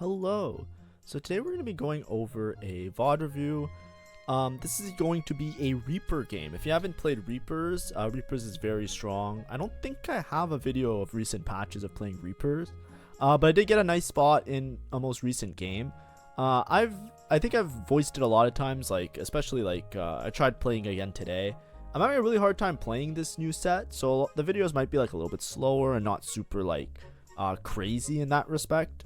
Hello. So today we're going to be going over a VOD review. This is going to be a Reaper game. If you haven't played Reapers, Reapers is very strong. I don't think I have a video of recent patches of playing Reapers, but I did get a nice spot in a most recent game. I think I've voiced it a lot of times, especially I tried playing again today. I'm having a really hard time playing this new set, so the videos might be a little bit slower and not super crazy in that respect.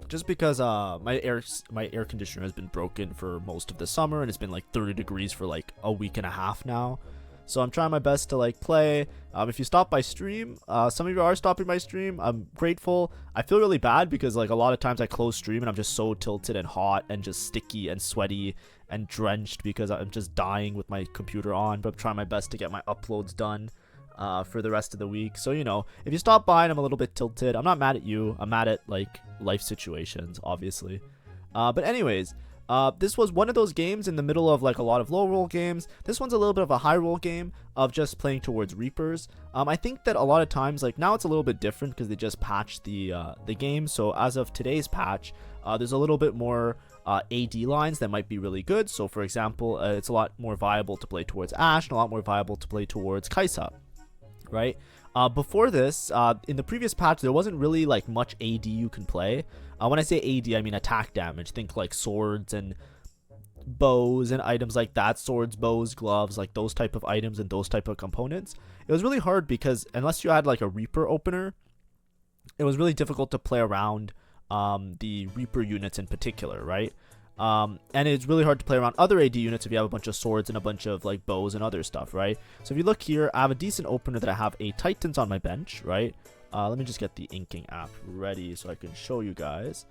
Just because my air conditioner has been broken for most of the summer and it's been 30 degrees for a week and a half now. So I'm trying my best to play. If you stop by stream, some of you are stopping by stream, I'm grateful. I feel really bad because a lot of times I close stream and I'm just so tilted and hot and just sticky and sweaty and drenched because I'm just dying with my computer on, but I'm trying my best to get my uploads done for the rest of the week. So if you stop by and I'm a little bit tilted, I'm not mad at you. I'm mad at life situations, obviously. But anyways, this was one of those games in the middle of a lot of low roll games. This one's a little bit of a high roll game of just playing towards Reapers. I think that a lot of times now it's a little bit different because they just patched the game. So as of today's patch, there's a little bit more AD lines that might be really good. So for example, it's a lot more viable to play towards Ashe and a lot more viable to play towards Kaisa. Right? Before this, in the previous patch, there wasn't really much AD you can play. When I say AD, I mean attack damage. Think swords and bows and items like that. Swords, bows, gloves, those type of items and those type of components. It was really hard because unless you had a Reaper opener, it was really difficult to play around the Reaper units in particular, right? And it's really hard to play around other AD units if you have a bunch of swords and a bunch of bows and other stuff, right? So if you look here, I have a decent opener that I have a Titans on my bench, right? Let me just get the inking app ready so I can show you guys.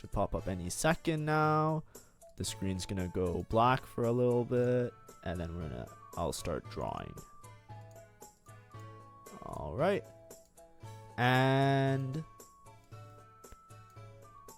Should pop up any second now. The screen's gonna go black for a little bit, and then I'll start drawing. All right, and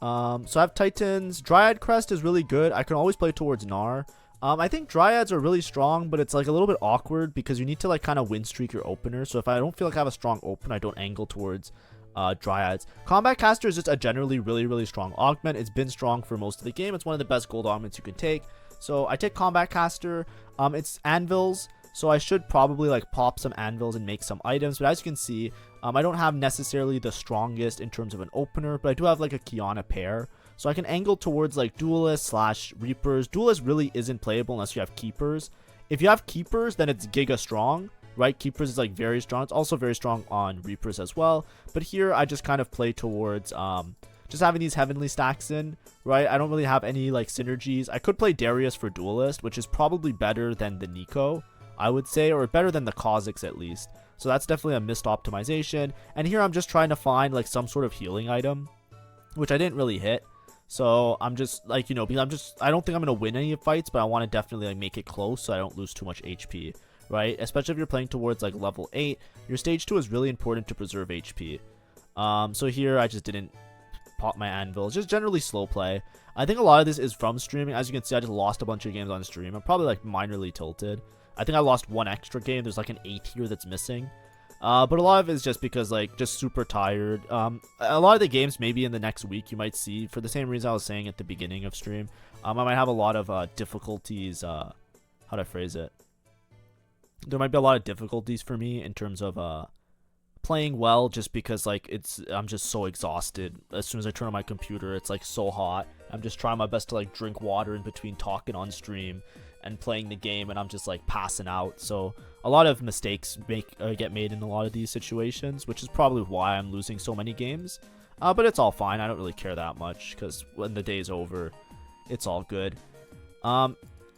so I have Titans. Dryad Crest is really good. I can always play towards Gnar. I think Dryads are really strong, but it's a little bit awkward because you need to kind of win streak your opener. So if I don't feel I have a strong opener, I don't angle towards Dryads. Combat Caster is just a generally really strong augment. It's been strong for most of the game. It's one of the best gold augments you can take. So I take Combat Caster. It's anvils. So I should probably pop some anvils and make some items. But as you can see, I don't have necessarily the strongest in terms of an opener, but I do have a Kiana pair. So I can angle towards Duelist / Reapers. Duelist really isn't playable unless you have Keepers. If you have Keepers, then it's Giga strong, right? Keepers is very strong. It's also very strong on Reapers as well. But here I just kind of play towards just having these heavenly stacks in, right? I don't really have any synergies. I could play Darius for Duelist, which is probably better than the Nico, I would say, or better than the Kha'Zix at least. So that's definitely a missed optimization. And here I'm just trying to find some sort of healing item, which I didn't really hit. So I'm just because I don't think I'm gonna win any fights, but I want to definitely make it close so I don't lose too much HP, right? Especially if you're playing towards level 8, your stage 2 is really important to preserve HP. So here I just didn't pop my anvil. It's just generally slow play. I think a lot of this is from streaming. As you can see, I just lost a bunch of games on stream. I'm probably minorly tilted. I think I lost one extra game. There's an 8 here that's missing. But a lot of it is just because just super tired. A lot of the games maybe in the next week you might see, for the same reason I was saying at the beginning of stream, I might have a lot of difficulties. How do I phrase it? There might be a lot of difficulties for me in terms of playing well, just because I'm just so exhausted. As soon as I turn on my computer, it's so hot. I'm just trying my best to drink water in between talking on stream and playing the game, and I'm just passing out. So a lot of mistakes get made in a lot of these situations, which is probably why I'm losing so many games. But it's all fine. I don't really care that much because when the day's over, it's all good.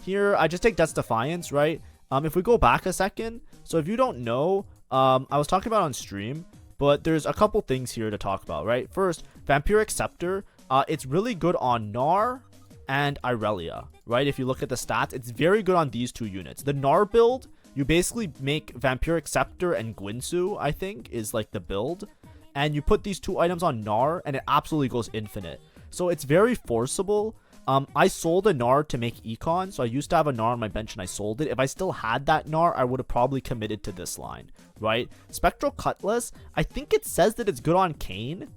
Here I just take Defiance, right? If we go back a second, so if you don't know, I was talking about on stream, but there's a couple things here to talk about, right? First, Vampiric Scepter. It's really good on Gnar and Irelia, right? If you look at the stats, it's very good on these two units. The Gnar build, you basically make Vampiric Scepter and Guinsoo, I think, is the build. And you put these two items on Gnar, and it absolutely goes infinite. So it's very forcible, I sold a Gnar to make Econ, so I used to have a Gnar on my bench and I sold it. If I still had that Gnar, I would have probably committed to this line, right? Spectral Cutlass, I think it says that it's good on Kayn,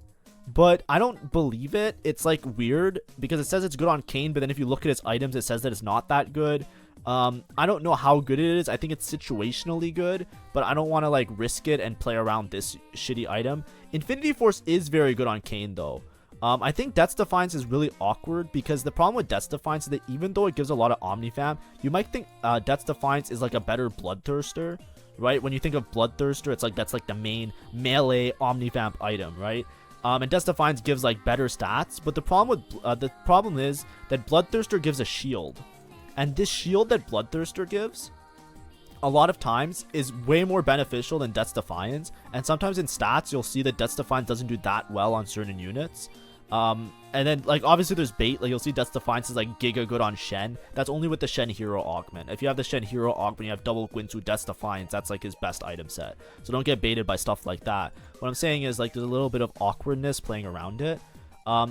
but I don't believe it. It's like weird because it says it's good on Kayn, but then if you look at its items, it says that it's not that good. I don't know how good it is. I think it's situationally good, but I don't want to like risk it and play around this shitty item. Infinity Force is very good on Kayn though. I think Death's Defiance is really awkward because the problem with Death's Defiance is that even though it gives a lot of Omnifam, you might think Death's Defiance is like a better Bloodthirster, right? When you think of Bloodthirster, it's like that's like the main melee Omnifam item, right? And Death's Defiance gives like better stats, but the problem is that Bloodthirster gives a shield, and this shield that Bloodthirster gives a lot of times is way more beneficial than Death's Defiance, and sometimes in stats you'll see that Death's Defiance doesn't do that well on certain units. And then like obviously there's bait, like you'll see Death's Defiance is like giga good on Shen. That's only with the Shen hero augment. If you have the Shen hero augment, you have double Guinsoo Death's Defiance, that's like his best item set. So don't get baited by stuff like that. What I'm saying is like there's a little bit of awkwardness playing around it.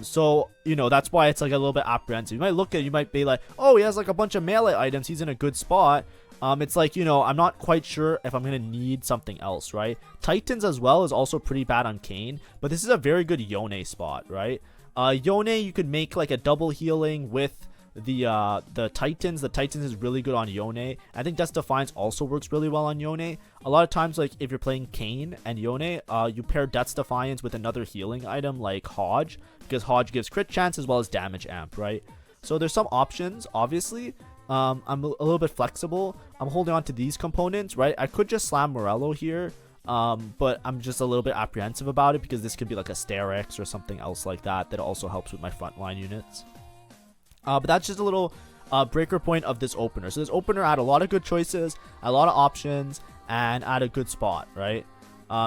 So you know, that's why it's like a little bit apprehensive. You might look at it, you might be like, oh, he has like a bunch of melee items, he's in a good spot. It's like, you know, I'm not quite sure if I'm going to need something else, right? Titans as well is also pretty bad on Kayn, but this is a very good Yone spot, right? Yone, you could make like a double healing with the Titans. The Titans is really good on Yone. I think Death's Defiance also works really well on Yone. A lot of times, like if you're playing Kayn and Yone, you pair Death's Defiance with another healing item like Hodge, because Hodge gives crit chance as well as damage amp, right? So there's some options, obviously. I'm a little bit flexible. I'm holding on to these components, right? I could just slam Morello here, but I'm just a little bit apprehensive about it because this could be like a Sterex or something else like that that also helps with my frontline units. But that's just a little breaker point of this opener. So this opener had a lot of good choices, a lot of options, and at a good spot, right?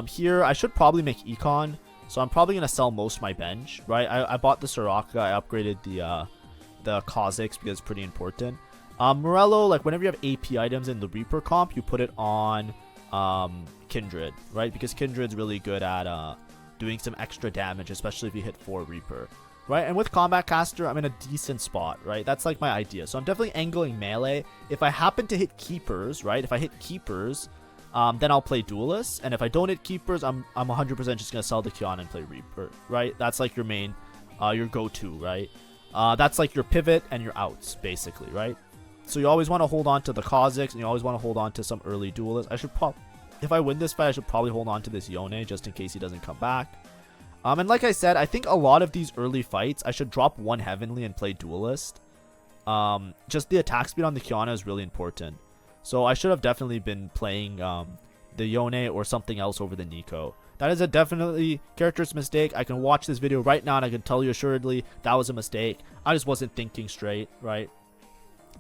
Here I should probably make Econ, so I'm probably gonna sell most of my bench, right? I bought the Soraka, I upgraded the Kha'Zix because it's pretty important. Morello, like whenever you have AP items in the Reaper comp, you put it on Kindred, right? Because Kindred's really good at doing some extra damage, especially if you hit 4 Reaper, right? And with Combat Caster, I'm in a decent spot, right? That's like my idea. So I'm definitely angling melee. If I happen to hit Keepers, right? If I hit Keepers, then I'll play Duelists. And if I don't hit Keepers, I'm 100% just going to sell the Kiana and play Reaper, right? That's like your main, your go-to, right? That's like your pivot and your outs, basically, right? So you always want to hold on to the Kha'Zix, and you always want to hold on to some early duelists. I should if I win this fight, I should probably hold on to this Yone just in case he doesn't come back. And like I said, I think a lot of these early fights, I should drop 1 Heavenly and play Duelist. Just the attack speed on the Kiana is really important. So I should have definitely been playing the Yone or something else over the Nico. That is a definitely character's mistake. I can watch this video right now and I can tell you assuredly that was a mistake. I just wasn't thinking straight, right?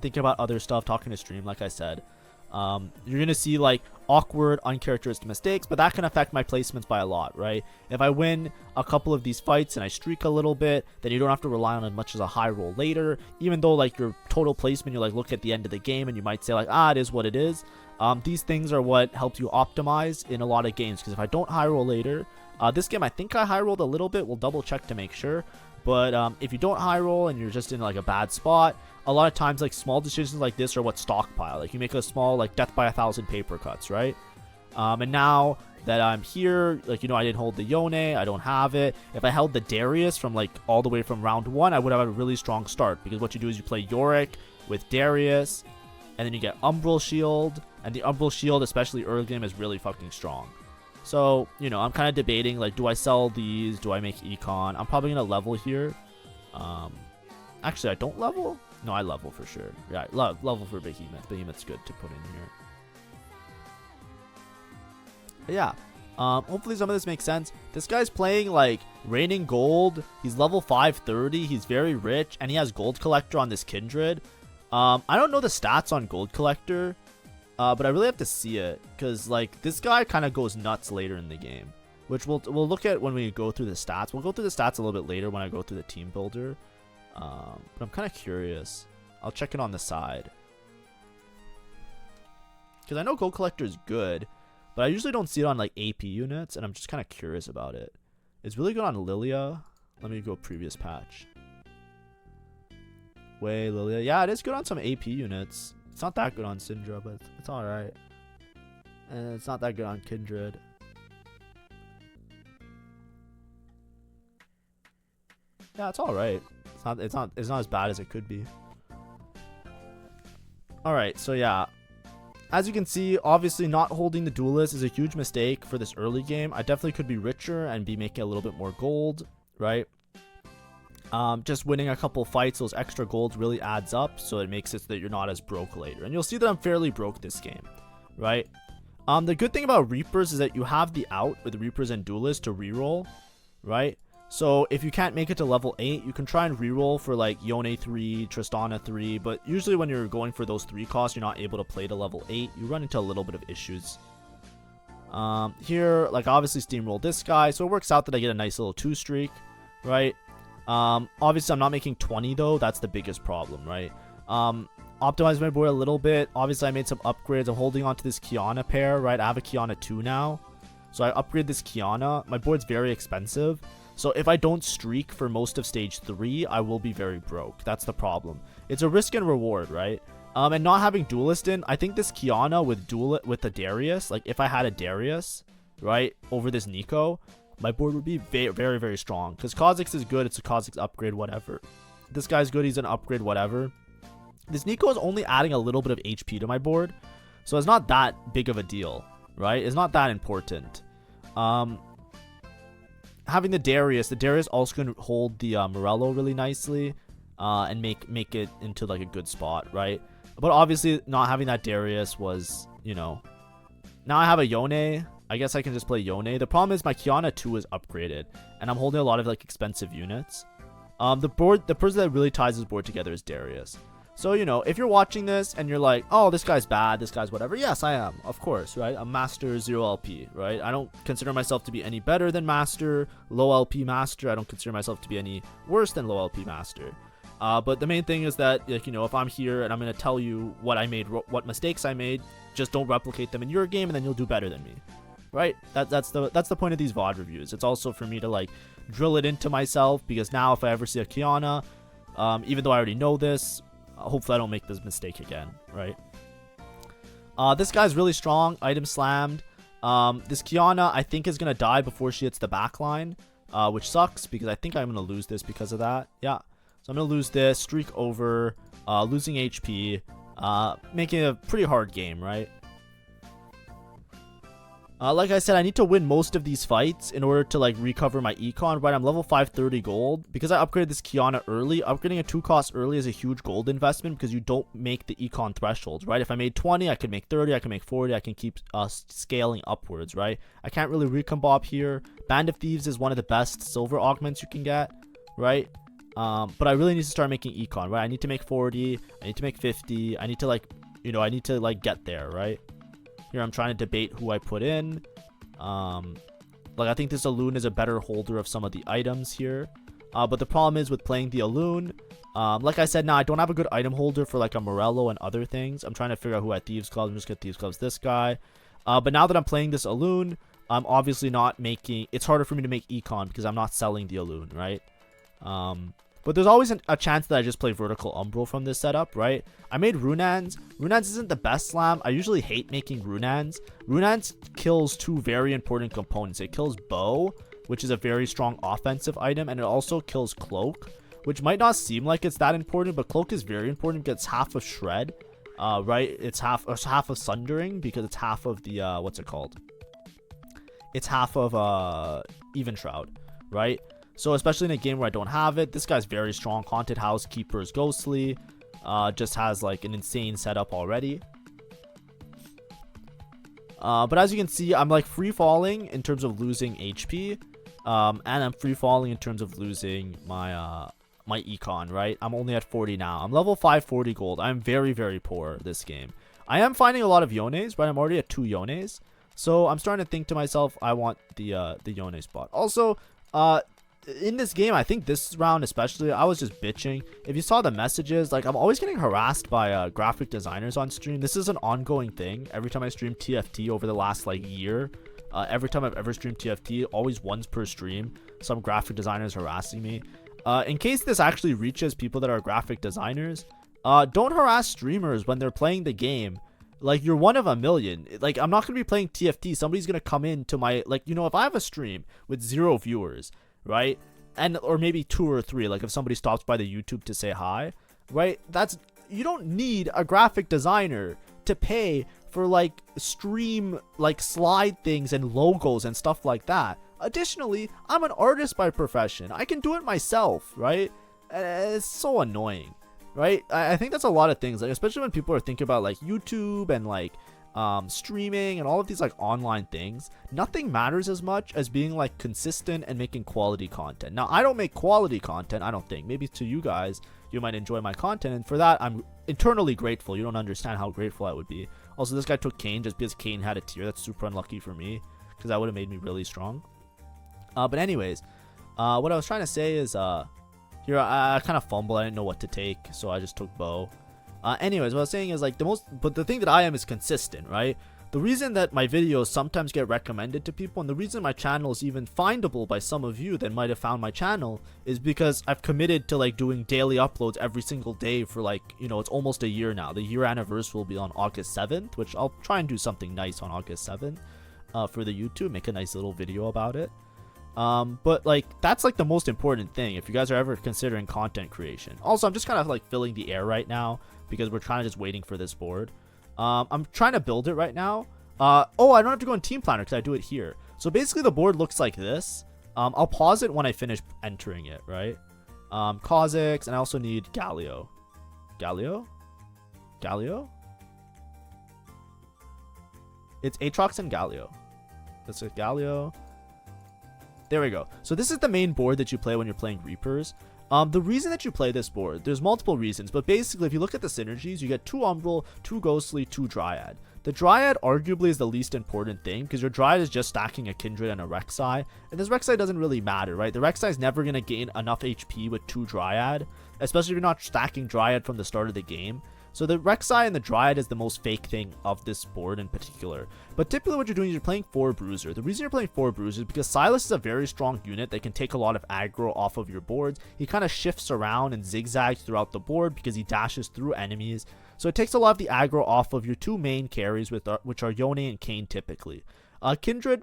Thinking about other stuff, talking to stream, like I said. You're gonna see like awkward, uncharacteristic mistakes, but that can affect my placements by a lot, right? If I win a couple of these fights and I streak a little bit, then you don't have to rely on as much as a high roll later, even though like your total placement, you like look at the end of the game and you might say like, it is what it is. These things are what help you optimize in a lot of games, because if I don't high roll later, this game I think I high rolled a little bit, we'll double check to make sure. But if you don't high roll and you're just in like a bad spot, a lot of times like small decisions like this are what stockpile. Like you make a small like death by 1,000 paper cuts, right? And now that I'm here, like, you know, I didn't hold the Yone, I don't have it. If I held the Darius from like all the way from round 1, I would have had a really strong start, because what you do is you play Yorick with Darius, and then you get Umbral Shield, and the Umbral Shield, especially early game, is really fucking strong. So, you know, I'm kind of debating, like, do I sell these? Do I make Econ? I'm probably going to level here. Actually, I don't level? No, I level for sure. Yeah, level for Behemoth. Behemoth's good to put in here. But yeah, hopefully some of this makes sense. This guy's playing, like, Raining Gold. He's level 530. He's very rich, and he has Gold Collector on this Kindred. I don't know the stats on Gold Collector. But I really have to see it, because like this guy kind of goes nuts later in the game, which we'll look at when we go through the stats. We'll go through the stats a little bit later when I go through the team builder. But I'm kind of curious. I'll check it on the side, because I know Gold Collector is good, but I usually don't see it on like AP units, and I'm just kind of curious about it. It's really good on Lilia. Let me go previous patch. Wei, Lilia. Yeah, it is good on some AP units. It's not that good on Syndra, but it's alright. And it's not that good on Kindred. Yeah, it's alright. It's not as bad as it could be. Alright, so yeah. As you can see, obviously not holding the duelist is a huge mistake for this early game. I definitely could be richer and be making a little bit more gold, right? Just winning a couple fights, those extra golds really adds up, so it makes it so that you're not as broke later. And you'll see that I'm fairly broke this game, right? The good thing about Reapers is that you have the out with Reapers and Duelists to reroll, right? So if you can't make it to level 8, you can try and reroll for like Yone 3, Tristana 3, but usually when you're going for those 3 costs, you're not able to play to level 8. You run into a little bit of issues. Here, like obviously steamroll this guy, so it works out that I get a nice little 2 streak, right? Obviously I'm not making 20 though, that's the biggest problem, right? Optimize my board a little bit. Obviously I made some upgrades. I'm holding on to this Kiana pair, right? I have a Kiana 2 now, so I upgrade this Kiana. My board's very expensive, so if I don't streak for most of stage 3, I will be very broke. That's the problem. It's a risk and reward, right? And not having Duelist in, I think this Kiana with the Darius, like if I had a Darius, right, over this Nico, my board would be very, very, very strong. Because Kha'Zix is good. It's a Kha'Zix upgrade, whatever. This guy's good. He's an upgrade, whatever. This Nico is only adding a little bit of HP to my board, so it's not that big of a deal, right? It's not that important. Having the Darius also going to hold the Morello really nicely and make it into like a good spot, right? But obviously not having that Darius was, you know, now I have a Yone. I guess I can just play Yone. The problem is my Kiana 2 is upgraded and I'm holding a lot of like expensive units. The person that really ties his board together is Darius. So, you know, if you're watching this and you're like, oh, this guy's bad, this guy's whatever. Yes, I am, of course, right? I'm Master 0 LP, right? I don't consider myself to be any better than Master, low LP Master. I don't consider myself to be any worse than low LP Master. But the main thing is that, like, you know, if I'm here and I'm going to tell you what I made, what mistakes I made, just don't replicate them in your game and then you'll do better than me, right? That's the point of these VOD reviews. It's also for me to, like, drill it into myself, because now if I ever see a Kiana, even though I already know this, hopefully I don't make this mistake again, right? This guy's really strong. Item slammed. This Kiana, I think, is going to die before she hits the back line, which sucks because I think I'm going to lose this because of that. Yeah. So I'm going to lose this. Streak over. Losing HP. Making a pretty hard game, right? Like I said, I need to win most of these fights in order to like recover my econ, right? I'm level 530 gold because I upgraded this Kiana early. Upgrading a 2 cost early is a huge gold investment because you don't make the econ thresholds, right? If I made 20, I could make 30, I can make 40, I can keep scaling upwards, right? I can't really recombob here. Band of Thieves is one of the best silver augments you can get, right? But I really need to start making econ, right? I need to make 40, I need to make 50, I need to like, you know, I need to like get there, right? Here I'm trying to debate who I put in. Like I think this Alune is a better holder of some of the items here. But the problem is with playing the Alune, like I said, now I don't have a good item holder for like a Morello and other things. I'm trying to figure out who at Thieves Club. I'm just gonna Thieves Club's this guy. But now that I'm playing this Alune, I'm obviously not making, it's harder for me to make econ because I'm not selling the Alune, right? But there's always a chance that I just play Vertical Umbral from this setup, right? I made Runans. Runans isn't the best slam. I usually hate making Runans. Runans kills 2 very important components. It kills Bow, which is a very strong offensive item, and it also kills Cloak, which might not seem like it's that important, but Cloak is very important because it's half of Shred, right? It's half of Sundering because it's half of the, what's it called? It's half of Even Shroud, right? So especially in a game where I don't have it, this guy's very strong. Haunted House, Keeper's Ghostly, just has like an insane setup already. But as you can see, I'm like free falling in terms of losing HP, and I'm free falling in terms of losing my my econ, right? I'm only at 40 now. I'm level 540 gold. I'm very, very poor this game. I am finding a lot of Yones, right? I'm already at 2 Yones, so I'm starting to think to myself, I want the Yone spot. Also, in this game, I think this round especially, I was just bitching. If you saw the messages, like I'm always getting harassed by graphic designers on stream. This is an ongoing thing. Every time I stream TFT over the last like year, every time I've ever streamed TFT, always once per stream, some graphic designer is harassing me. In case this actually reaches people that are graphic designers, don't harass streamers when they're playing the game. Like, you're one of a million. Like, I'm not going to be playing TFT. Somebody's going to come into my, like, you know, if I have a stream with 0 viewers, right? Or maybe 2 or 3, like if somebody stops by the YouTube to say hi, right? You don't need a graphic designer to pay for like stream, like slide things and logos and stuff like that. Additionally, I'm an artist by profession. I can do it myself, right? It's so annoying, right? I think that's a lot of things, like especially when people are thinking about like YouTube and like streaming and all of these like online things. Nothing matters as much as being like consistent and making quality content. Now, I don't make quality content, I don't think. Maybe to you guys, you might enjoy my content, and for that, I'm eternally grateful. You don't understand how grateful I would be. Also, this guy took Kane just because Kane had a tier. That's super unlucky for me, because that would have made me really strong. But anyways, what I was trying to say is, here, I kind of fumbled. I didn't know what to take, so I just took bow. Anyways, what I was saying is like but the thing that I am is consistent, right? The reason that my videos sometimes get recommended to people, and the reason my channel is even findable by some of you that might have found my channel, is because I've committed to like doing daily uploads every single day for like, you know, it's almost a year now. The year anniversary will be on August 7th, which I'll try and do something nice on August 7th for the YouTube, make a nice little video about it. But like, that's like the most important thing if you guys are ever considering content creation. Also, I'm just kind of like filling the air right now because we're kind of just waiting for this board. I'm trying to build it right now. Oh, I don't have to go in Team Planner because I do it here. So basically the board looks like this. I'll pause it when I finish entering it, right? Kha'Zix, and I also need Galio. Galio? It's Aatrox and Galio. That's it, Galio. There we go. So this is the main board that you play when you're playing Reapers. The reason that you play this board, there's multiple reasons, but basically if you look at the synergies, you get 2 Umbral, 2 Ghostly, 2 Dryad. The Dryad arguably is the least important thing because your Dryad is just stacking a Kindred and a Rek'Sai, and this Rek'Sai doesn't really matter, right? The Rek'Sai is never going to gain enough HP with 2 Dryad, especially if you're not stacking Dryad from the start of the game. So the Rek'Sai and the Dryad is the most fake thing of this board in particular. But typically what you're doing is you're playing 4 Bruiser. The reason you're playing 4 Bruiser is because Sylas is a very strong unit that can take a lot of aggro off of your boards. He kind of shifts around and zigzags throughout the board because he dashes through enemies. So it takes a lot of the aggro off of your 2 main carries, which are Yone and Kayn typically. Kindred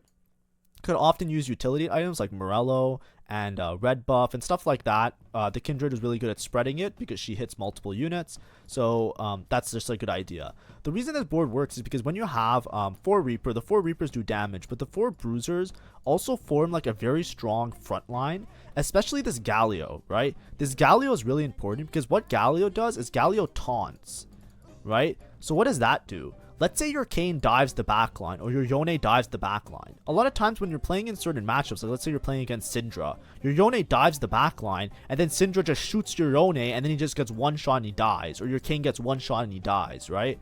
could often use utility items like Morello and red buff and stuff like that. The Kindred is really good at spreading it because she hits multiple units, so that's just a good idea. The reason this board works is because when you have 4 Reaper, the 4 Reapers do damage, but the 4 Bruisers also form like a very strong front line, especially this Galio, right? This Galio is really important because what Galio does is Galio taunts, right? So what does that do? Let's say your Kayn dives the backline or your Yone dives the backline. A lot of times when you're playing in certain matchups, like let's say you're playing against Syndra, your Yone dives the backline and then Syndra just shoots your Yone and then he just gets 1 shot and he dies, or your Kayn gets 1 shot and he dies, right?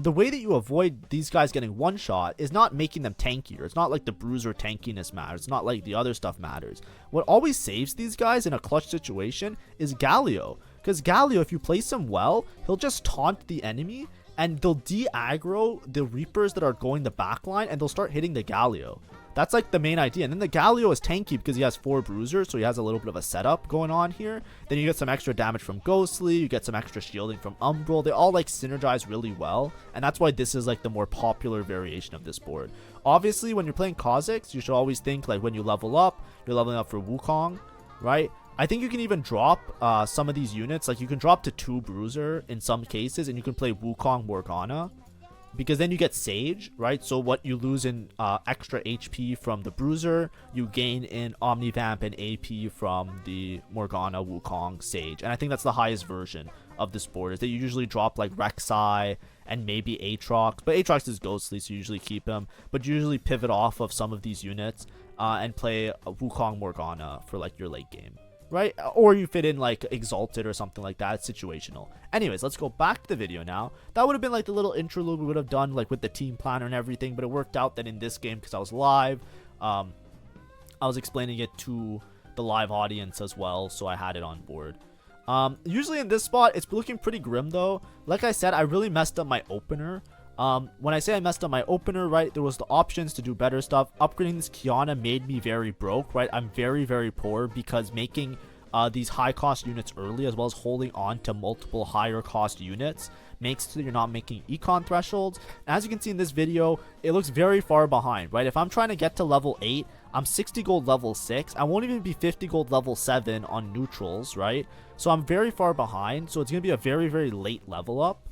The way that you avoid these guys getting 1 shot is not making them tankier. It's not like the Bruiser tankiness matters. It's not like the other stuff matters. What always saves these guys in a clutch situation is Galio. Because Galio, if you place him well, he'll just taunt the enemy and they'll de-aggro the Reapers that are going the backline and they'll start hitting the Galio. That's like the main idea. And then the Galio is tanky because he has 4 Bruisers, so he has a little bit of a setup going on here. Then you get some extra damage from Ghostly, you get some extra shielding from Umbral. They all like synergize really well, and that's why this is like the more popular variation of this board. Obviously, when you're playing Kha'Zix, you should always think like when you level up, you're leveling up for Wukong, right? I think you can even drop some of these units. Like you can drop to 2 Bruiser in some cases, and you can play Wukong Morgana, because then you get Sage, right? So what you lose in extra HP from the Bruiser, you gain in Omnivamp and AP from the Morgana, Wukong, Sage. And I think that's the highest version of this board, is that you usually drop like Rek'Sai and maybe Aatrox. But Aatrox is Ghostly, so you usually keep him. But you usually pivot off of some of these units and play Wukong Morgana for like your late game, right? Or you fit in like Exalted or something like that. It's situational. Anyways, let's go back to the video now. That would have been like the little interlude we would have done like with the team planner and everything, but it worked out that in this game, because I was live, I was explaining it to the live audience as well, so I had it on board. Usually in this spot, it's looking pretty grim though. Like I said, I really messed up my opener. When I say I messed up my opener, right, there was the options to do better stuff. Upgrading this Kiana made me very broke, right? I'm very, very poor because making these high cost units early, as well as holding on to multiple higher cost units, makes so you're not making econ thresholds. And as you can see in this video, it looks very far behind, right? If I'm trying to get to level 8, I'm 60 gold level 6. I won't even be 50 gold level 7 on neutrals, right? So I'm very far behind. So it's going to be a very, very late level up.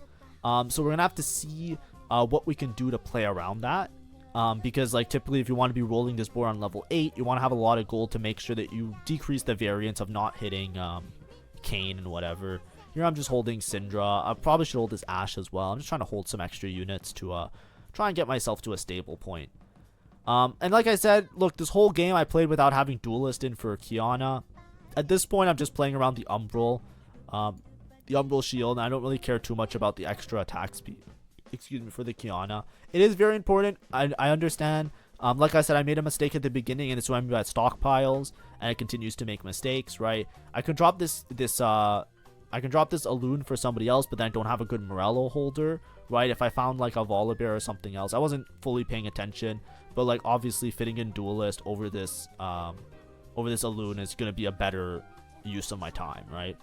So we're going to have to see what we can do to play around that. Because like typically if you want to be rolling this board on level 8, you want to have a lot of gold to make sure that you decrease the variance of not hitting Kane and whatever. Here I'm just holding Syndra. I probably should hold this Ashe as well. I'm just trying to hold some extra units to try and get myself to a stable point. And like I said, look, this whole game I played without having Duelist in for Qiyana. At this point I'm just playing around the Umbral Shield, and I don't really care too much about the extra attack speed, excuse me, for the Qiyana. It is very important, I understand. Like I said, I made a mistake at the beginning, and it's when I'm at stockpiles, and it continues to make mistakes, right? I can drop this Alloon for somebody else, but then I don't have a good Morello holder, right? If I found like a Volibear or something else, I wasn't fully paying attention, but like obviously fitting in Duelist over this Alloon is going to be a better use of my time, right?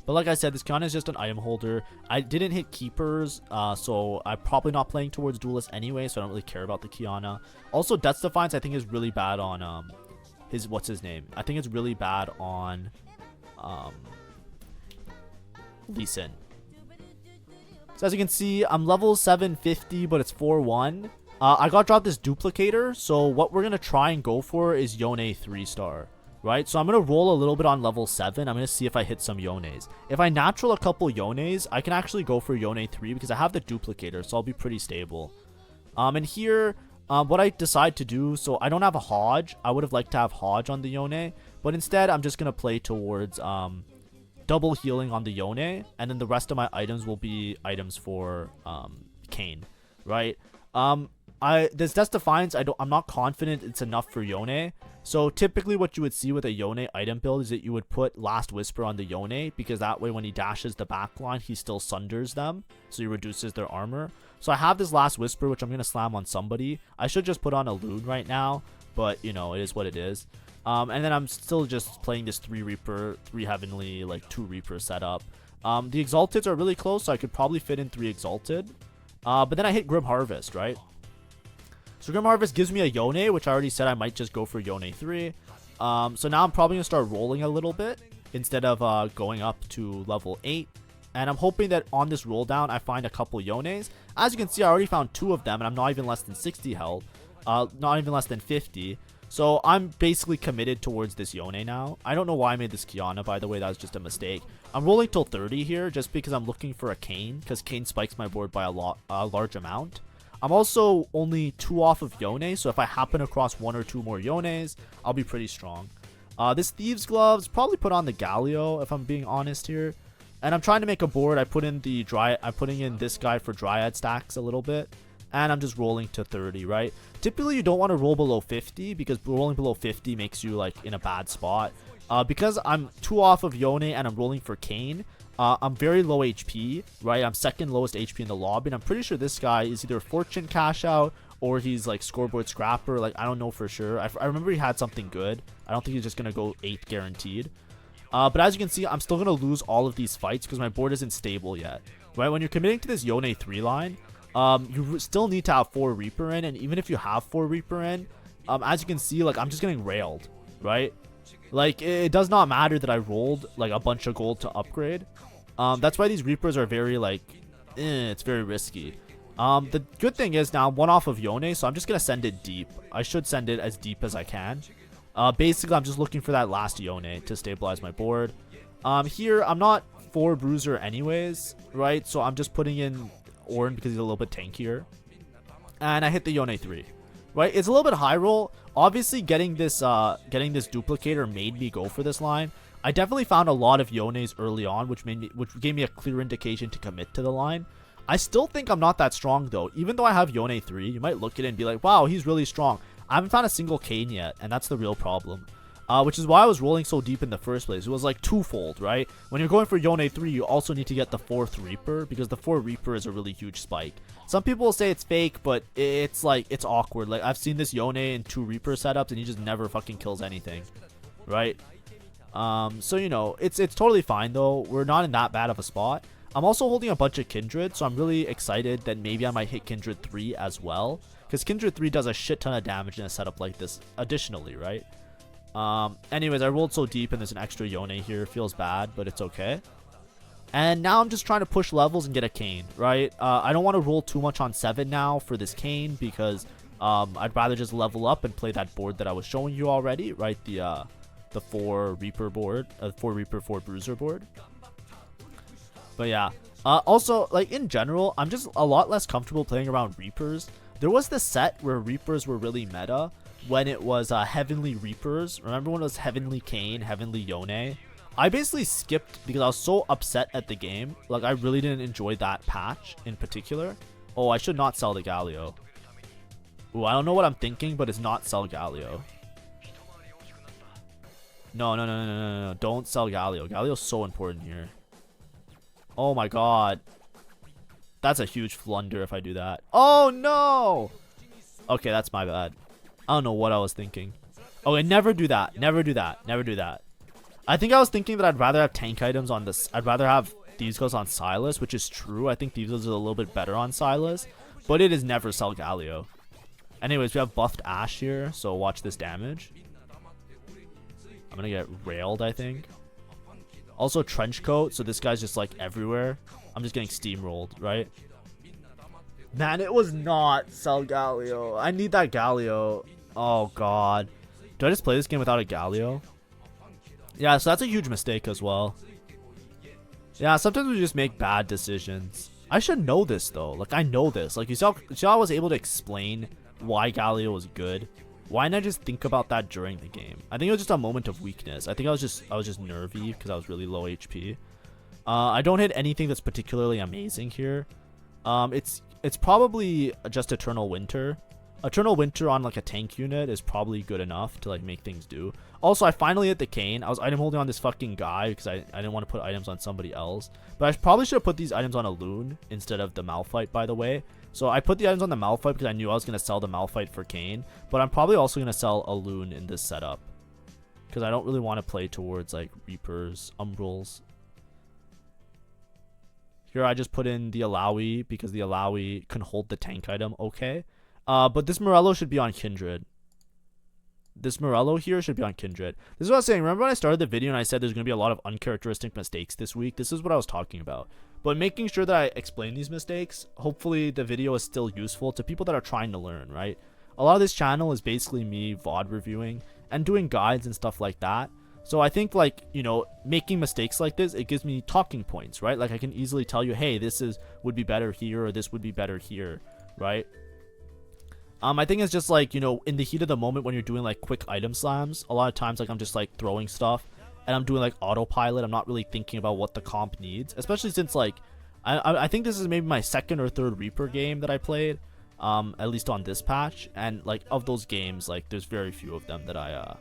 But like I said, this Qiyana is just an item holder. I didn't hit Keepers, so I'm probably not playing towards Duelist anyway, so I don't really care about the Qiyana. Also, Defiance I think is really bad on what's his name? I think it's really bad on Lee Sin. So as you can see, I'm level 750, but it's 4-1. I got dropped this Duplicator, so what we're going to try and go for is YONE 3-star. Right, so I'm going to roll a little bit on level 7. I'm going to see if I hit some Yones. If I natural a couple Yones, I can actually go for YONE 3 because I have the Duplicator, so I'll be pretty stable. And here, what I decide to do, so I don't have a Hodge. I would have liked to have Hodge on the Yone, but instead I'm just going to play towards double healing on the Yone, and then the rest of my items will be items for Kane, right? This Defiance, I'm not confident it's enough for Yone. So typically what you would see with a Yone item build is that you would put Last Whisper on the Yone, because that way when he dashes the backline, he still sunders them, so he reduces their armor. So I have this Last Whisper, which I'm going to slam on somebody. I should just put on a Loon right now, but you know, it is what it is. And then I'm still just playing this 3 Reaper, 3 Heavenly, like 2 Reaper setup. The Exalteds are really close, so I could probably fit in 3 Exalted. But then I hit Grim Harvest, right? So Grim Harvest gives me a Yone, which I already said I might just go for Yone 3. So now I'm probably going to start rolling a little bit instead of going up to level 8. And I'm hoping that on this roll down, I find a couple Yones. As you can see, I already found 2 of them, and I'm not even less than 60 health. Not even less than 50. So I'm basically committed towards this Yone now. I don't know why I made this Qiyana, by the way. That was just a mistake. I'm rolling till 30 here just because I'm looking for a Kane, because Kane spikes my board by a large amount. I'm also only 2 off of Yone, so if I happen across 1 or 2 more Yones, I'll be pretty strong. This Thieves Gloves, probably put on the Galio if I'm being honest here. And I'm trying to make a board. I'm putting in this guy for Dryad stacks a little bit. And I'm just rolling to 30, right? Typically, you don't want to roll below 50 because rolling below 50 makes you like in a bad spot. Because I'm 2 off of Yone and I'm rolling for Kane, I'm very low HP, right? I'm second lowest HP in the lobby, and I'm pretty sure this guy is either Fortune Cash Out or he's like Scoreboard Scrapper. Like, I don't know for sure. I remember he had something good. I don't think he's just going to go 8 guaranteed. But as you can see, I'm still going to lose all of these fights because my board isn't stable yet, right? When you're committing to this Yone 3 line, you still need to have 4 Reaper in, and even if you have 4 Reaper in, as you can see, like, I'm just getting railed, right? Like, it does not matter that I rolled like a bunch of gold to upgrade. That's why these Reapers are very like, it's very risky. The good thing is now I'm 1 off of Yone, so I'm just gonna send it deep. I should send it as deep as I can. Basically, I'm just looking for that last Yone to stabilize my board. Here I'm not 4 Bruiser anyways, right? So I'm just putting in Ornn because he's a little bit tankier, and I hit the Yone 3. Right, it's a little bit high roll. Obviously, getting this Duplicator made me go for this line. I definitely found a lot of Yones early on, which gave me a clear indication to commit to the line. I still think I'm not that strong though. Even though I have Yone 3, you might look at it and be like, wow, he's really strong. I haven't found a single Kane yet, and that's the real problem. Which is why I was rolling so deep in the first place. It was like twofold, right? When you're going for Yone 3, you also need to get the 4th Reaper, because the 4 Reaper is a really huge spike. Some people will say it's fake, but it's like, it's awkward. Like, I've seen this Yone in 2 Reaper setups, and he just never fucking kills anything, right? So you know, it's totally fine though. We're not in that bad of a spot. I'm also holding a bunch of Kindred, so I'm really excited that maybe I might hit Kindred 3 as well, because Kindred 3 does a shit ton of damage in a setup like this additionally, right? Anyways, I rolled so deep and there's an extra Yone here. Feels bad, but it's okay. And now I'm just trying to push levels and get a Kane, right? I don't want to roll too much on 7 now for this Kane, because I'd rather just level up and play that board that I was showing you already, right? The 4 Reaper board, 4 Reaper, 4 Bruiser board. But yeah, also, like, in general, I'm just a lot less comfortable playing around Reapers. There was this set where Reapers were really meta when it was Heavenly Reapers. Remember when it was Heavenly Kane, Heavenly Yone? I basically skipped because I was so upset at the game. Like, I really didn't enjoy that patch in particular. Oh, I should not sell the Galio. Ooh, I don't know what I'm thinking, but it's not sell Galio. No. Don't sell Galio. Galio's so important here. Oh my god. That's a huge blunder if I do that. Oh no! Okay, that's my bad. I don't know what I was thinking. Okay, never do that. Never do that. Never do that. I think I was thinking that I'd rather have tank items on this. I'd rather have Thieves Goes on Silas, which is true. I think Thieves Goes is a little bit better on Silas, but it is never sell Galio. Anyways, we have buffed Ash here, so watch this damage. I'm gonna get railed, I think. Also trench coat, so this guy's just like everywhere. I'm just getting steamrolled, right? Man, it was not sell Galio. I need that Galio. Oh god. Do I just play this game without a Galio? Yeah, so that's a huge mistake as well. Yeah, sometimes we just make bad decisions. I should know this though. Like, I know this. Like, you saw I was able to explain why Galio was good. Why didn't I just think about that during the game? I think it was just a moment of weakness. I think I was just nervy because I was really low HP. I don't hit anything that's particularly amazing here. It's probably just Eternal Winter. Eternal Winter on like a tank unit is probably good enough to like make things do. Also, I finally hit the Kane. I was item holding on this fucking guy because I didn't want to put items on somebody else. But I probably should have put these items on a Loon instead of the Malphite, by the way. So I put the items on the Malphite because I knew I was going to sell the Malphite for Kane. But I'm probably also going to sell a Loon in this setup, because I don't really want to play towards like Reapers, Umbrals. Here I just put in the Alawi because the Alawi can hold the tank item okay. But this Morello should be on Kindred. This Morello here should be on Kindred. This is what I was saying. Remember when I started the video and I said there's going to be a lot of uncharacteristic mistakes this week? This is what I was talking about. But making sure that I explain these mistakes, hopefully the video is still useful to people that are trying to learn, right? A lot of this channel is basically me VOD reviewing and doing guides and stuff like that. So I think, like, you know, making mistakes like this, it gives me talking points, right? Like, I can easily tell you, hey, this would be better here, or this would be better here, right? I think it's just like, you know, in the heat of the moment when you're doing like quick item slams, a lot of times like I'm just like throwing stuff and I'm doing like autopilot. I'm not really thinking about what the comp needs, especially since like I think this is maybe my second or third Reaper game that I played, at least on this patch, and like of those games, like there's very few of them that I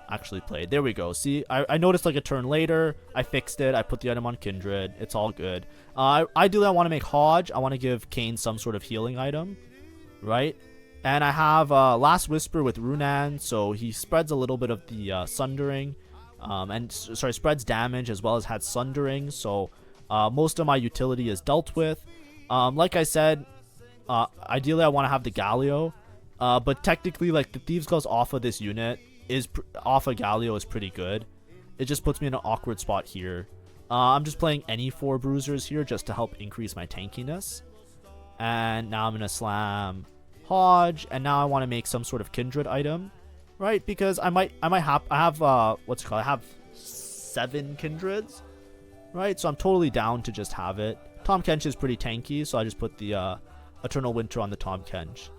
actually played. There we go. See, I noticed like a turn later, I fixed it, I put the item on Kindred, it's all good. Ideally I want to make Hodge. I want to give Kane some sort of healing item, right? And I have Last Whisper with Runan, so he spreads a little bit of the Sundering, spreads damage as well as had Sundering, so most of my utility is dealt with. Like I said, ideally I want to have the Galio, but technically like the Thieves Goes off of this unit off of Galio is pretty good. It just puts me in an awkward spot here. I'm just playing any 4 Bruisers here just to help increase my tankiness. And now I'm going to slam Hodge, and now I want to make some sort of Kindred item, right? Because I have 7 Kindreds, right? So I'm totally down to just have it. Tahm Kench is pretty tanky, so I just put the Eternal Winter on the Tahm Kench.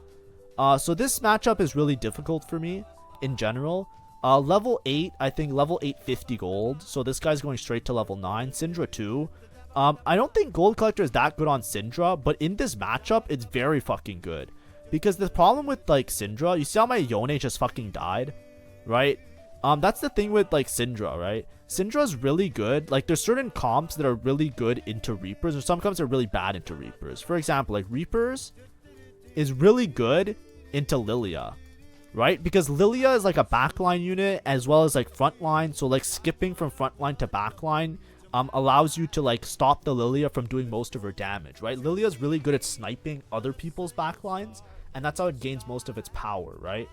So this matchup is really difficult for me in general. Level 8, I think level 8 50 gold, so this guy's going straight to level 9. Syndra 2. I don't think Gold Collector is that good on Syndra, but in this matchup, it's very fucking good. Because the problem with, like, Syndra, you see how my Yone just fucking died, right? That's the thing with, like, Syndra, right? Syndra's really good. Like, there's certain comps that are really good into Reapers, or some comps that are really bad into Reapers. For example, like, Reapers is really good into Lilia, right? Because Lilia is like a backline unit as well as like frontline. So like skipping from frontline to backline allows you to like stop the Lilia from doing most of her damage, right? Lilia is really good at sniping other people's backlines, and that's how it gains most of its power, right?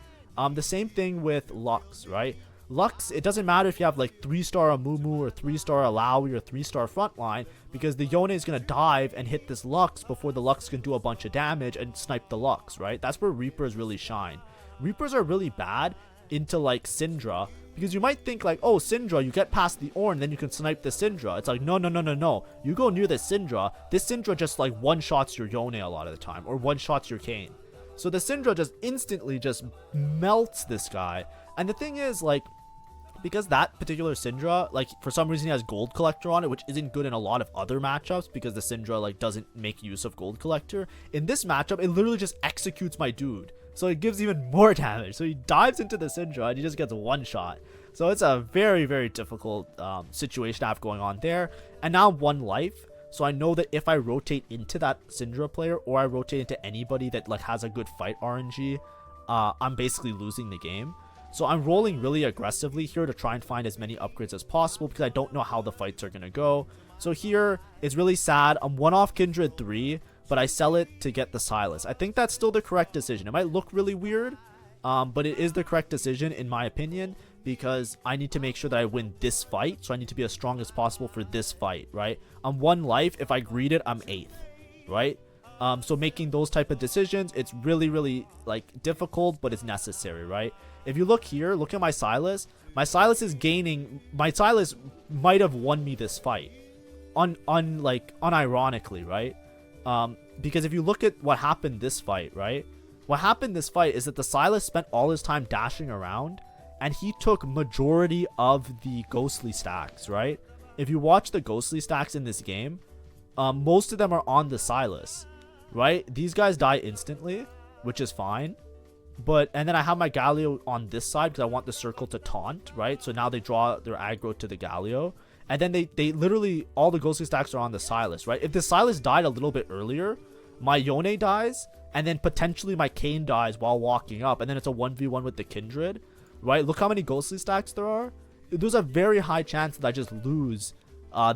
The same thing with Lux, right? Lux, it doesn't matter if you have like 3-star Amumu or 3-star Alawi or 3-star frontline, because the Yone is going to dive and hit this Lux before the Lux can do a bunch of damage and snipe the Lux, right? That's where Reapers really shine. Reapers are really bad into like Syndra, because you might think like, oh, Syndra, you get past the Ornn, then you can snipe the Syndra. It's like, no, no, no, no, no. You go near the Syndra, this Syndra just like one-shots your Yone a lot of the time, or one-shots your Kayn. So the Syndra just instantly just melts this guy. And the thing is, like, because that particular Syndra, like, for some reason he has Gold Collector on it, which isn't good in a lot of other matchups because the Syndra, like, doesn't make use of Gold Collector. In this matchup, it literally just executes my dude. So it gives even more damage. So he dives into the Syndra and he just gets one shot. So it's a very, very difficult situation I have going on there. And now 1 life. So I know that if I rotate into that Syndra player, or I rotate into anybody that like has a good fight RNG, I'm basically losing the game. So I'm rolling really aggressively here to try and find as many upgrades as possible, because I don't know how the fights are going to go. So here, it's really sad. I'm 1 off Kindred 3, but I sell it to get the Sylas. I think that's still the correct decision. It might look really weird, but it is the correct decision in my opinion, because I need to make sure that I win this fight. So I need to be as strong as possible for this fight, right? I'm 1 life. If I greed it, I'm 8th, right? So making those type of decisions, it's really, really like difficult, but it's necessary, right? If you look here, look at my Sylas. My Sylas is gaining. My Sylas might have won me this fight, unironically, right? Because if you look at what happened this fight, right? What happened this fight is that the Sylas spent all his time dashing around, and he took majority of the ghostly stacks, right? If you watch the ghostly stacks in this game, most of them are on the Sylas, right? These guys die instantly, which is fine. And then I have my Galio on this side because I want the circle to taunt, right? So now they draw their aggro to the Galio. And then they literally, all the ghostly stacks are on the Sylas, right? If the Sylas died a little bit earlier, my Yone dies, and then potentially my Kayn dies while walking up, and then it's a 1v1 with the Kindred, right? Look how many ghostly stacks there are. There's a very high chance that I just lose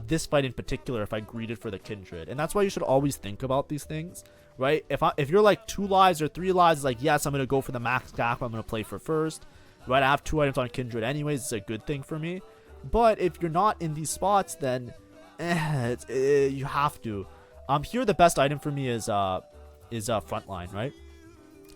this fight in particular if I greeted for the Kindred. And that's why you should always think about these things, right? If you're like 2 lives or 3 lives, it's like, yes, I'm going to go for the max cap, I'm going to play for first, right? I have 2 items on Kindred anyways, it's a good thing for me. But if you're not in these spots, then you have to. Here the best item for me is frontline, right?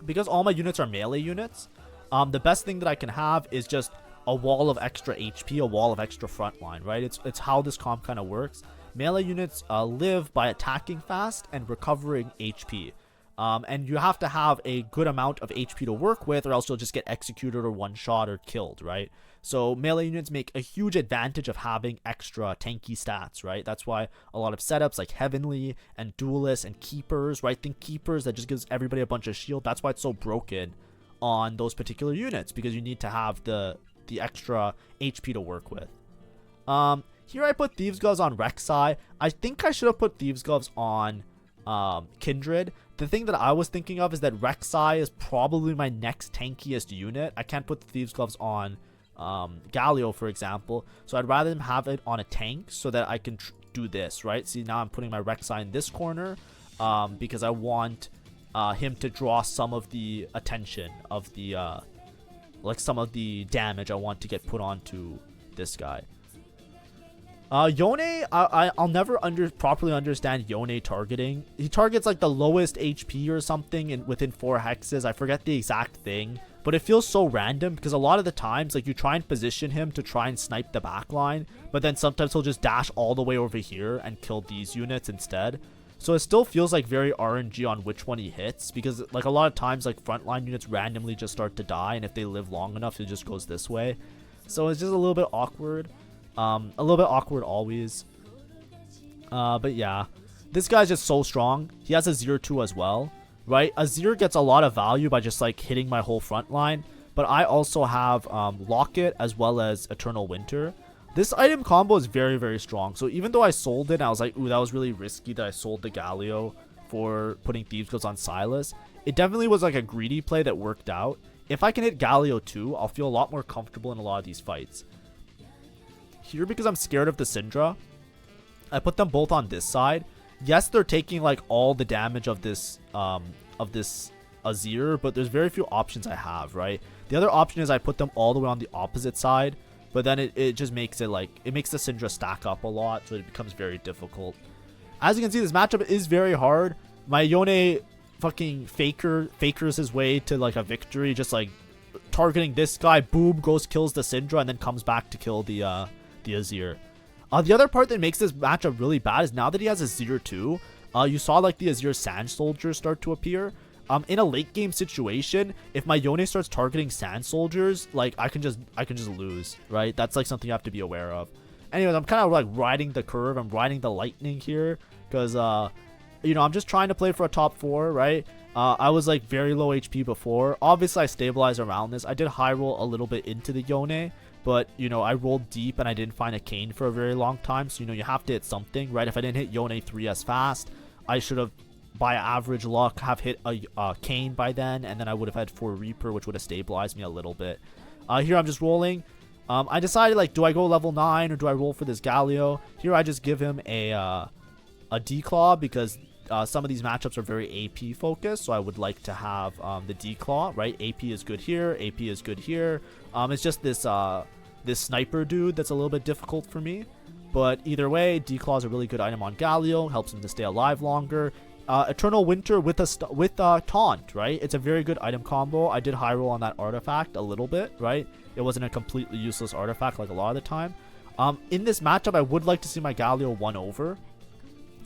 Because all my units are melee units, the best thing that I can have is just a wall of extra HP, a wall of extra frontline, right? It's how this comp kind of works. Melee units live by attacking fast and recovering HP. And you have to have a good amount of HP to work with, or else you'll just get executed or one-shot or killed, right? So melee units make a huge advantage of having extra tanky stats, right? That's why a lot of setups like Heavenly and Duelists and Keepers, right? Think Keepers, that just gives everybody a bunch of shield. That's why it's so broken on those particular units, because you need to have the extra HP to work with. Here I put Thieves Gloves on Rek'Sai. I think I should have put Thieves Gloves on Kindred. The thing that I was thinking of is that Rek'Sai is probably my next tankiest unit. I can't put the Thieves Gloves on Galio, for example. So I'd rather have it on a tank so that I can do this, right? See, now I'm putting my Rek'Sai in this corner because I want him to draw some of the attention of the like some of the damage I want to get put onto this guy. Yone, I'll never properly understand Yone targeting. He targets like the lowest HP or something within 4 hexes. I forget the exact thing, but it feels so random because a lot of the times, like, you try and position him to try and snipe the backline, but then sometimes he'll just dash all the way over here and kill these units instead. So it still feels like very RNG on which one he hits, because like a lot of times, like, frontline units randomly just start to die, and if they live long enough, it just goes this way. So it's just a little bit awkward. A little bit awkward always. But yeah, this guy's just so strong. He has a 0-2 as well, right? Azir gets a lot of value by just like hitting my whole front line, but I also have Locket as well as Eternal Winter. This item combo is very, very strong. So even though I sold it, I was like, ooh, that was really risky that I sold the Galio for putting Thieves Gloves on Sylas. It definitely was like a greedy play that worked out. if I can hit Galio too, I'll feel a lot more comfortable in a lot of these fights. Here, because I'm scared of the Syndra, I put them both on this side. Yes, they're taking like all the damage of this Azir, but there's very few options I have, right? The other option is I put them all the way on the opposite side, but then it just makes it like, it makes the Syndra stack up a lot, so it becomes very difficult. As you can see, this matchup is very hard. My Yone fucking fakers his way to like a victory, just like targeting this guy, boom, goes, kills the Syndra, and then comes back to kill the Azir. The other part that makes this matchup really bad is now that he has Azir too, you saw like the Azir Sand Soldiers start to appear. In a late game situation, if my Yone starts targeting Sand Soldiers, like I can just lose, right? That's like something you have to be aware of. Anyways, I'm kind of like riding the curve. I'm riding the lightning here because you know, I'm just trying to play for a top 4, right? I was like very low HP before. Obviously, I stabilized around this. I did high roll a little bit into the Yone, but you know, I rolled deep and I didn't find a Kayn for a very long time. So you know, you have to hit something, right? If I didn't hit Yone 3S fast, I should have, by average luck, have hit a Kayn by then, and then I would have had 4 Reaper, which would have stabilized me a little bit. Here I'm just rolling. I decided, like, do I go level 9 or do I roll for this Galio? Here I just give him a D-Claw because some of these matchups are very AP focused, so I would like to have the D-Claw, right? AP is good here, AP is good here. It's just this this sniper dude that's a little bit difficult for me. But either way, D-Claw is a really good item on Galio, helps him to stay alive longer. Eternal Winter with Taunt, right? It's a very good item combo. I did high roll on that artifact a little bit, right? It wasn't a completely useless artifact like a lot of the time. In this matchup, I would like to see my Galio 1 over,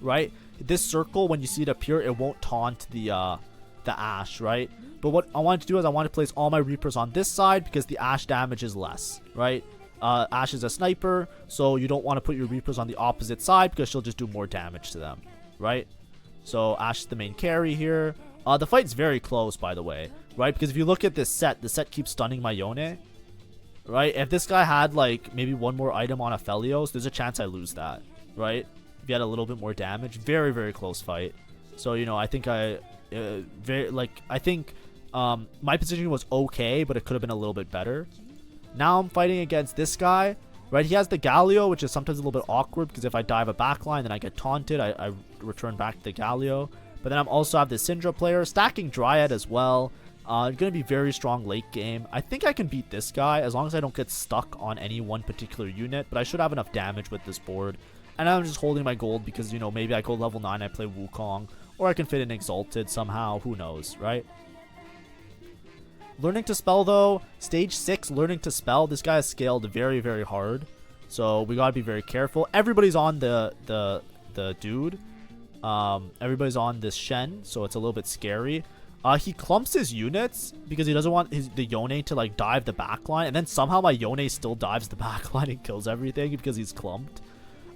right? This circle, when you see it appear, it won't taunt the Ashe, right? But what I wanted to do is I want to place all my Reapers on this side because the Ashe damage is less, right? Ashe is a sniper, so you don't want to put your Reapers on the opposite side because she'll just do more damage to them, right? So Ashe is the main carry here. The fight's very close, by the way, right? Because if you look at this set, the set keeps stunning my Yone, right? If this guy had like maybe one more item on Aphelios, there's a chance I lose that, right? If you had a little bit more damage, very, very close fight. So, you know, I think my positioning was okay, but it could have been a little bit better. Now I'm fighting against this guy, right? He has the Galio, which is sometimes a little bit awkward because if I dive a backline, then I get taunted. I return back to the Galio. But then I'm also have the Syndra player, stacking Dryad as well. Going to be very strong late game. I think I can beat this guy as long as I don't get stuck on any one particular unit, but I should have enough damage with this board. And I'm just holding my gold because, you know, maybe I go level 9, I play Wukong, or I can fit in Exalted somehow. Who knows, right? Learning to spell though, stage 6 learning to spell. This guy is scaled very, very hard, so we gotta be very careful. Everybody's on the dude. Everybody's on this Shen, so it's a little bit scary. He clumps his units because he doesn't want the Yone to like dive the backline, and then somehow my Yone still dives the backline and kills everything because he's clumped.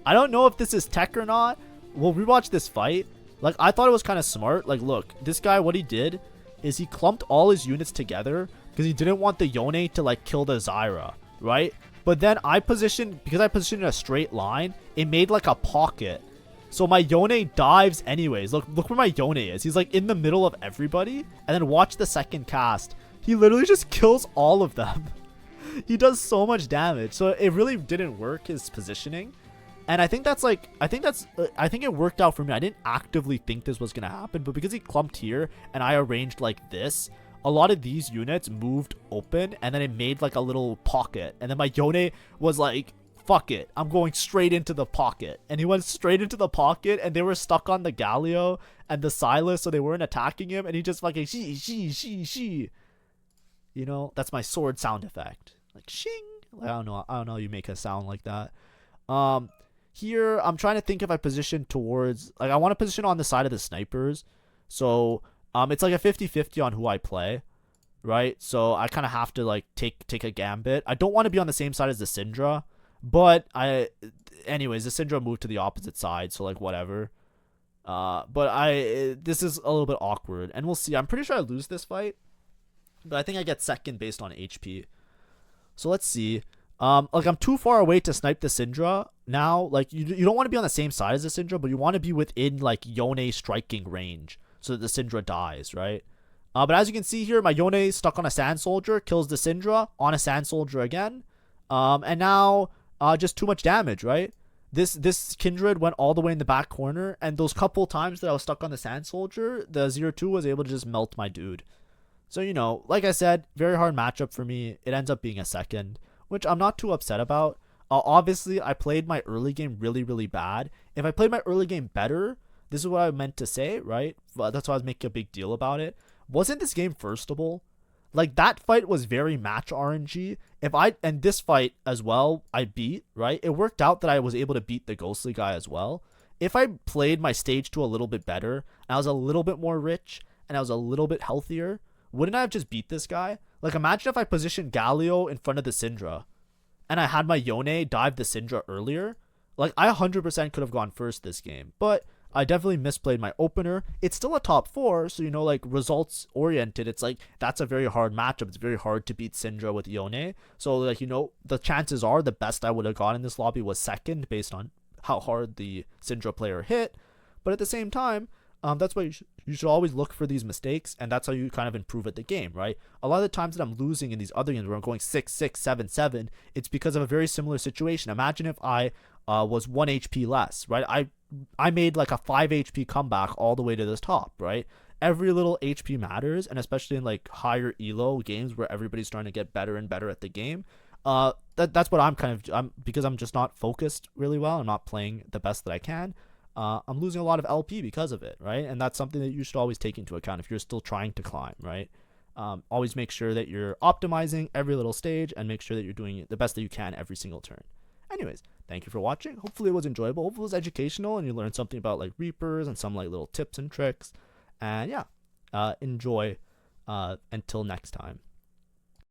I don't know if this is tech or not. We'll rewatch this fight. Like, I thought it was kind of smart. Like, look, this guy, what he did is he clumped all his units together because he didn't want the Yone to like kill the Zyra, right? But then because I positioned in a straight line, it made like a pocket. So my Yone dives anyways. Look where my Yone is. He's like in the middle of everybody. And then watch the second cast. He literally just kills all of them. He does so much damage. So it really didn't work, his positioning. And I think it worked out for me. I didn't actively think this was going to happen, but because he clumped here and I arranged like this, a lot of these units moved open and then it made like a little pocket. And then my Yone was like, fuck it, I'm going straight into the pocket. And he went straight into the pocket and they were stuck on the Galio and the Silas, so they weren't attacking him. And he just fucking she. You know, that's my sword sound effect. Like shing. I don't know, you make a sound like that. Here, I'm trying to think if I position towards, like, I want to position on the side of the snipers. So, it's like a 50-50 on who I play, right? So, I kind of have to, like, take a gambit. I don't want to be on the same side as the Syndra, but anyways, the Syndra moved to the opposite side, so, like, whatever. This is a little bit awkward, and we'll see. I'm pretty sure I lose this fight, but I think I get second based on HP. So, let's see. Like, I'm too far away to snipe the Syndra now. Like, you don't want to be on the same side as the Syndra, but you want to be within, like, Yone striking range so that the Syndra dies, right? But as you can see here, my Yone stuck on a Sand Soldier, kills the Syndra on a Sand Soldier again. And now just too much damage, right? This Kindred went all the way in the back corner, and those couple times that I was stuck on the Sand Soldier, the 0-2 was able to just melt my dude. So, you know, like I said, very hard matchup for me. It ends up being a second, which I'm not too upset about. Obviously, I played my early game really, really bad. If I played my early game better, this is what I meant to say, right? That's why I was making a big deal about it. Wasn't this game firstable? Like, that fight was very match RNG. And this fight as well, I beat, right? It worked out that I was able to beat the Ghostly guy as well. If I played my stage 2 a little bit better, and I was a little bit more rich, and I was a little bit healthier, wouldn't I have just beat this guy? Like, imagine if I positioned Galio in front of the Syndra, and I had my Yone dive the Syndra earlier. Like, I 100% could have gone first this game, but I definitely misplayed my opener. It's still a top 4, so, you know, like, results oriented, it's like, that's a very hard matchup. It's very hard to beat Syndra with Yone. So, like, you know, the chances are the best I would have gotten in this lobby was second based on how hard the Syndra player hit. But at the same time, that's why you should always look for these mistakes, and that's how you kind of improve at the game, right? A lot of the times that I'm losing in these other games where I'm going 6-6, 7-7, it's because of a very similar situation. Imagine if I was 1 HP less, right? I made like a 5 HP comeback all the way to this top, right? Every little HP matters, and especially in like higher elo games where everybody's trying to get better and better at the game. That's what I'm because I'm just not focused really well. I'm not playing the best that I can. I'm losing a lot of LP because of it, right? And that's something that you should always take into account if you're still trying to climb, right? Always make sure that you're optimizing every little stage and make sure that you're doing the best that you can every single turn. Anyways, thank you for watching. Hopefully it was enjoyable. Hopefully it was educational and you learned something about like Reapers and some like little tips and tricks. And yeah, enjoy until next time.